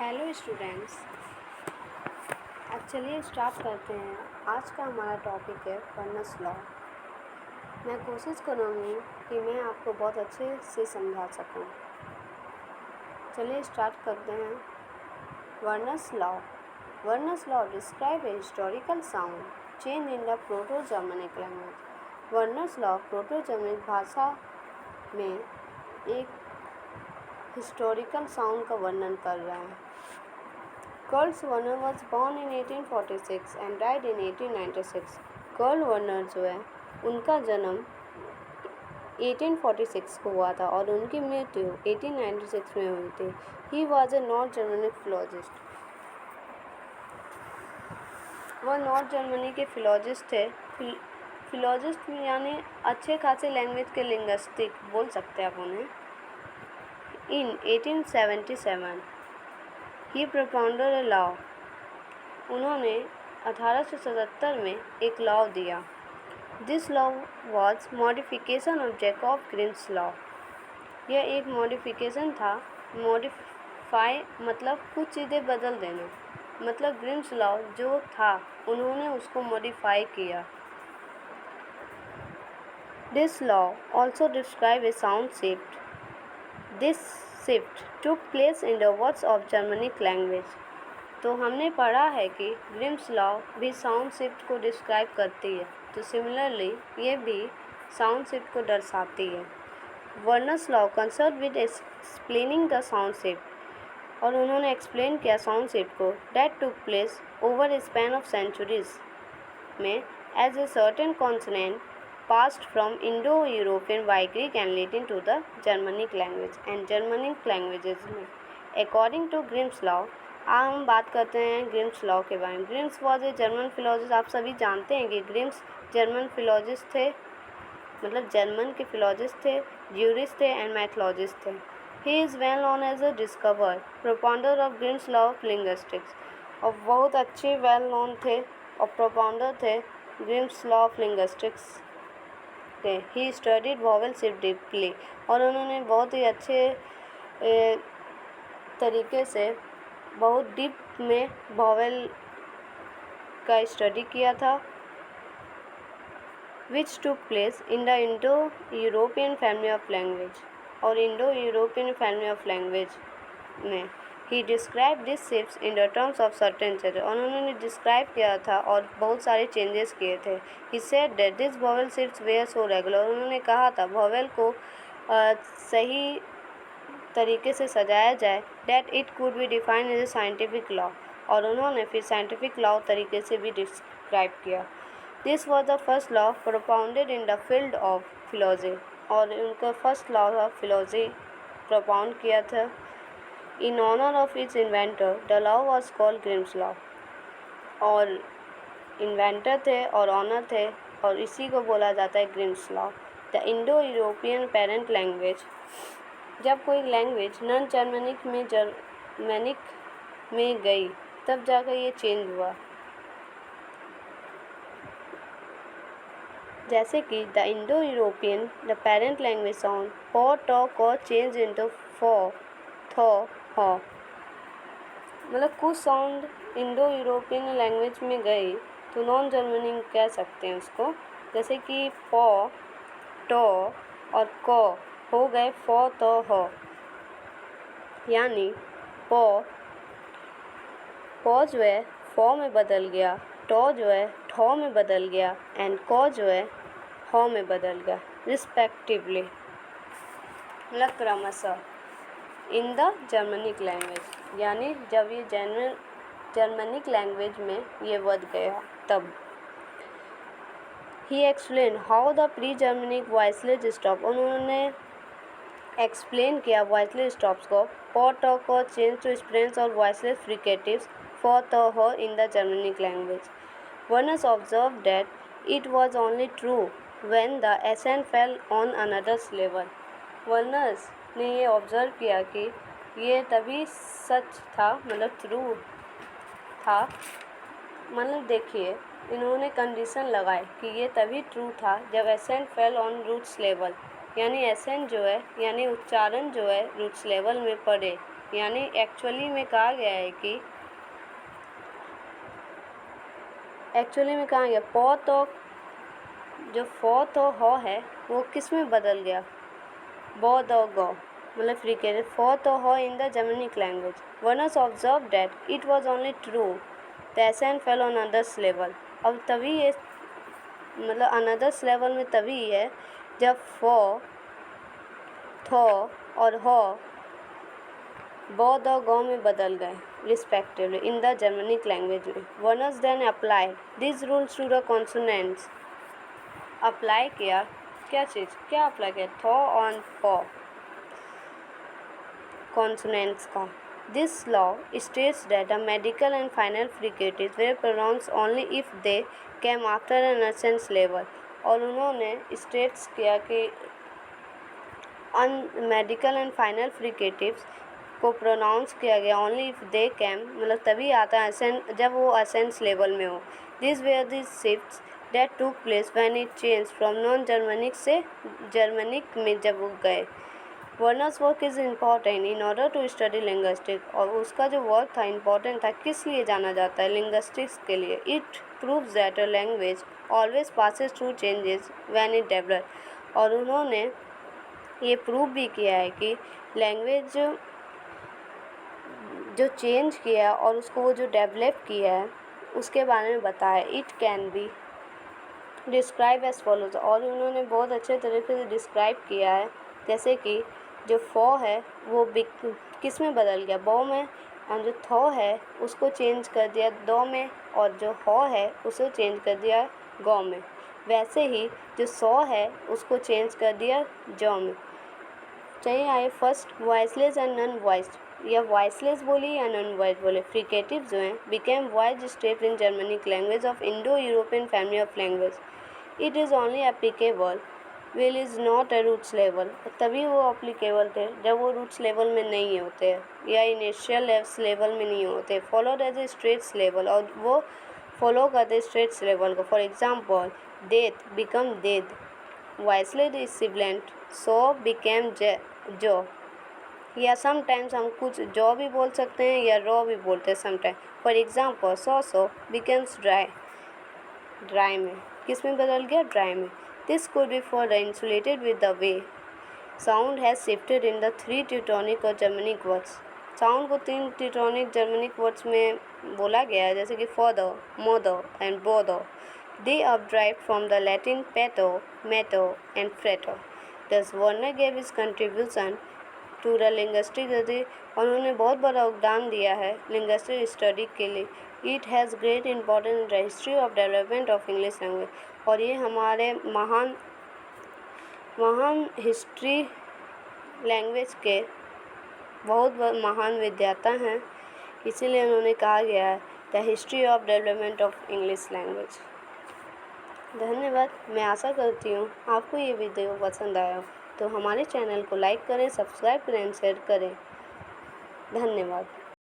Hello students. अब चलिए start करते हैं। आज का हमारा टॉपिक है वर्नस लॉ। मैं कोशिश करूँगी कि मैं आपको बहुत अच्छे से समझा सकूँ। चलिए स्टार्ट करते हैं। वर्नस law. वर्नस law describe a historical sound change in the proto Germanic language. वर्नस law proto Germanic भाषा में एक हिस्टोरिकल साउंड का वर्णन कर रहा है। Curl Werner was born in 1846 and died in 1896। Curl Werner जो है उनका जन्म 1846 को हुआ था और उनकी मृत्यु 1896 में हुई थी। He was a north Germanic philologist. वह नॉर्थ जर्मनी के फिलोजिस्ट थे। फिलोजिस्ट यानी अच्छे खासे लैंग्वेज के लिंग्विस्टिक बोल सकते हैं आप उन्हें। इन 1877 ही propounded a law। उन्होंने 1877 में एक लॉ दिया। This law was modification of Jacob Grimes law. यह एक मॉडिफिकेशन था। मॉडिफाई मतलब कुछ चीज़ें बदल देना, मतलब ग्रिम्स लॉ जो था उन्होंने उसको मॉडिफाई किया। This law also describe A sound shift. This shift took place in the words of Germanic language. तो हमने पढ़ा है कि ग्रिम्स लॉ भी साउंड शिफ्ट को डिस्क्राइब करती है, तो सिमिलरली ये भी साउंड शिफ्ट को दर्शाती है। Verner's law concern with explaining the sound shift, और उन्होंने एक्सप्लेन किया साउंड शिफ्ट को that took place over a span of centuries में as a certain consonant passed from Indo-European by Greek and Latin to the Germanic language and Germanic languages में। According to Grimm's law, हम बात करते हैं Grimes law के बारे में। Grimm's was a German philologist. आप सभी जानते हैं कि ग्रिम्स जर्मन फिलोजिस्ट थे, मतलब जर्मन के फिलोजिस्ट थे, ज्यूरिस्ट थे एंड मैथोलॉजिस्ट थे। He is well known as a discover propounder of Grimm's law of linguistics, और बहुत अच्छे वेल नोन थे और प्रोपाउंडर थे ग्रिम्स लॉ ऑफ लिंग्विस्टिक्स थे। He studied vowel shift deeply, और उन्होंने बहुत ही अच्छे तरीके से बहुत डीप में वॉवेल का स्टडी किया था। Which took place in the Indo European family of language, और Indo European family of language में he describe this shifts in the terms of certain changes, और उन्होंने डिस्क्राइब किया था और बहुत सारे चेंजेस किए थे। He said that this vowel shifts were so regular. उन्होंने कहा था वॉवेल को सही तरीके से सजाया जाए that it could be defined as a scientific law, और उन्होंने फिर साइंटिफिक लॉ तरीके से भी डिस्क्राइब किया। This was the first law propounded in the field of philology, और उनका first law of philology propound किया था। In honor of its inventor, the law was called Grimm's law। और इन्वेंटर थे और ऑनर थे, और इसी को बोला जाता है Grimes law. The Indo European parent language, जब कोई लैंग्वेज नॉन जर्मनिक में जर्मनिक में गई तब जाकर ये चेंज हुआ। जैसे कि the Indo European the parent language sound पॉ टॉ को चेंज इनटू फॉ थॉ हॉ, मतलब कुछ साउंड इंडो यूरोपियन लैंग्वेज में गई तो नॉन जर्मनिक कह सकते हैं उसको। जैसे कि पॉ टॉ और कॉ हो गए फॉ तो हो, यानी पॉ जो है फॉ में बदल गया, टॉ जो है ठॉ में बदल गया एंड कॉ जो है हॉ में बदल गया रिस्पेक्टिवली, मतलब क्रमशः इन द जर्मनिक लैंग्वेज, यानी जब ये जर्मनिक लैंग्वेज में ये बद गया तब। He explain how the pre Germanic voiceless stop, उन्होंने एक्सप्लेन किया वॉइसलेस स्टॉप्स को पॉ टॉ को चेंज टू स्प्रेंस और वॉइसलेस फ्रिकेटिव्स फॉ तो हो in the Germanic language. Verner's observe that it was only true when the accent fell on another level. Verner's ने ये ऑब्ज़र्व किया कि ये तभी सच था, मतलब ट्रू था, मतलब देखिए इन्होंने कंडीशन लगाए कि ये तभी ट्रू था जब accent fell on roots level, यानी एसेंट जो है यानी उच्चारण जो है रूट्स लेवल में पड़े यानी एक्चुअली में कहा गया है कि प तो जो फ तो ह है वो किस में बदल गया, ब द ग, मतलब फ्रिकेटिव फ तो ह in the Germanic language. Verner's observe that it was only true the accent fell on others level. अब तभी ये मतलब अनदर्स लेवल में तभी है जब फ थ और ह ब द ग में बदल गए respectively in the Germanic language में। Verner's then apply this rules to the consonants. Apply किया क्या अप्लाई किया, थ ऑन प कॉन्सोनेंट्स का। This law states that the medical and final fricatives were pronounce only if they came after an accents level. और उन्होंने स्टेट्स किया कि मेडिकल एंड फाइनल फ्रिकेटिव्स को प्रोनाउंस किया गया ओनली इफ दे कैम, मतलब तभी आता है असेंट जब वो असेंस लेवल में हो। This were this shifts that took place when it change from non Germanic से जर्मनिक में जब वो गए। Verner's work is important in order to study linguistics. और उसका जो वर्क था इम्पॉर्टेंट था किस लिए जाना जाता है, लिंग्विस्टिक्स के लिए। It proves that a language always passes through changes when it develop. और उन्होंने ये प्रूव भी किया है कि लैंग्वेज जो चेंज किया और उसको वो जो डेवलप किया है उसके बारे में बताया। It can be describe as follows. और उन्होंने बहुत अच्छे तरीके से डिस्क्राइब किया है, जैसे कि जो फ है वो किस में बदल गया, ब में, और जो थ है उसको चेंज कर दिया द में, और जो ह है उसको चेंज कर दिया ग में। वैसे ही जो स है उसको चेंज कर दिया ज में। चाहिए आए first voiceless and non voice, या वॉइसलेस बोली या नॉन वॉइस बोले। फ्रिकेटिव जो हैं became voice step in Germanic language of Indo European family of language. It is only applicable will is not a roots level. तभी वो applicable थे जब वो रूट्स लेवल में नहीं होते या इनिशियल लेवल में नहीं होते। Followed as a stress level, और वो फॉलो करते स्ट्रेट्स लेवल को। For example death become dead, voiceless is sibilant, so became जो। या समटाइम्स हम कुछ जॉ भी बोल सकते हैं या रॉ भी बोलते हैं sometime. For example so becomes dry, dry में किस में बदल गया, ड्राई में। This could be for insulated with the way sound has shifted in the 3 tectonic और जर्मनिक वर्ड्स। साउंड को 3 टेक्टोनिक जर्मनिक वर्ड्स में बोला गया है, जैसे कि father, mother and brother. They are derived from the Latin pater, mater and frater. Thus Verner gave his contribution to the linguistic study. उन्होंने बहुत बड़ा योगदान दिया है लिंग्विस्टिक स्टडी के लिए। It has great importance in the history of development of English language. और ये हमारे महान हिस्ट्री लैंग्वेज के बहुत महान विद्याता हैं, इसीलिए उन्होंने कहा गया है the history of development of English language. धन्यवाद। मैं आशा करती हूँ आपको ये वीडियो पसंद आया हो, तो हमारे चैनल को लाइक करें, सब्सक्राइब करें, शेयर करें। धन्यवाद।